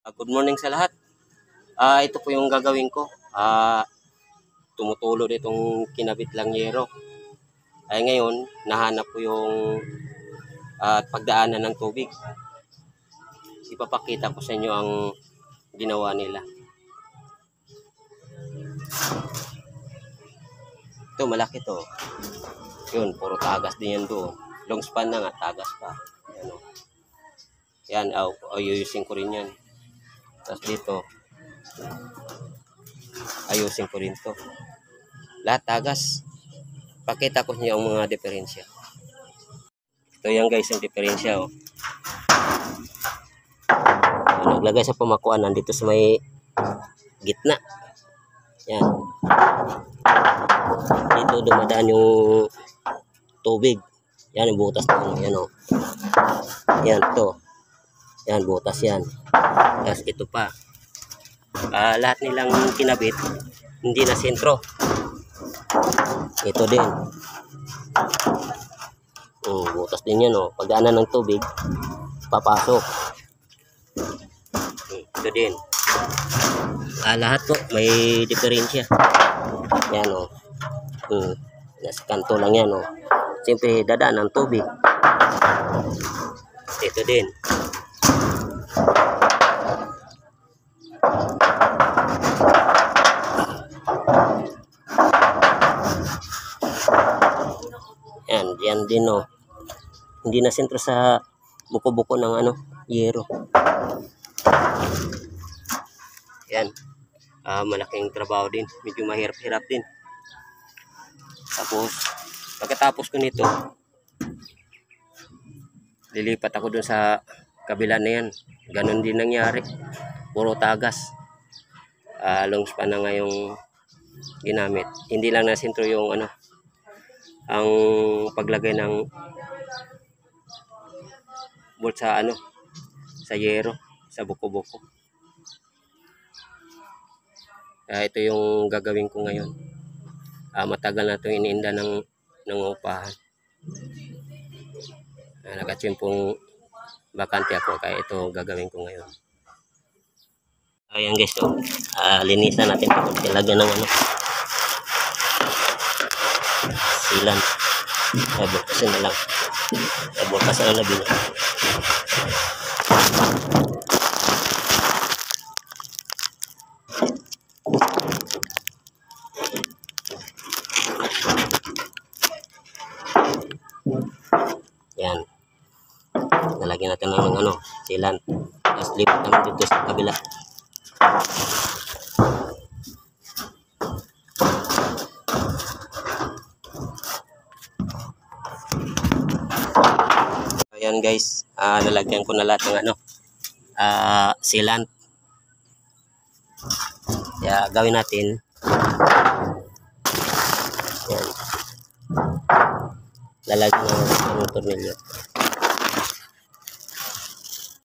Good morning sa lahat. Ito po yung gagawin ko. Tumutulo itong kinabit lang yero. Ay ngayon, nahanap ko yung pagdaanan ng tubig. Ipapakita ko sa inyo ang ginawa nila. Ito, malaki to. Yun, puro tagas din yan doon. Long span na nga, tagas pa. Yan, yan, ayusin ko rin yan. Tapos dito, ayusin ko rin to. Lahat tagas. Pakita ko niyo ang mga diferensya. Ito yan guys, yung diferensya. Naglagay sa pamakuan, nandito sa may gitna. Yan. Dito dumadaan yung tubig. Yan, yung butas na. Yan o. Yan, ito. Yan, butas yan. Tapos ito pa. Lahat nilang kinabit, hindi na sentro. Ito din. Butas din yan o. Pagdaanan ng tubig, papasok. Ito din. Lahat po may diferensya. Yan o. Nasa kanto lang yan o. Siyempre dadaan ng tubig. Ito din. Yan din o. Hindi na sentro sa buko-buko ng yero. Yan. Malaking trabaho din. Medyo mahirap-hirap din. Tapos, pagkatapos ko nito, lilipat ako dun sa kabila na yan. Ganon din nangyari. Puro tagas. Long span na nga yung ginamit. Hindi lang na sentro yung ang paglagay ng bolt sa sa yero, sa buko-buko. Ito yung gagawin ko ngayon. Matagal na itong iniinda ng upahan. Nakatsimpong bakante ako, kaya ito gagawin ko ngayon. Ayan guys, so, linisan natin ito. Tilagyan ng silan. Bulkasin na lang. Bulkasin ang labi niya. Yan. Nalagyan natin ng silan. Tapos lipat naman dito sa kabila. Ayan guys, nalagyan ko na lahat ng sealant. Kaya gawin natin. Yan. Lalagyan ng tornilyo.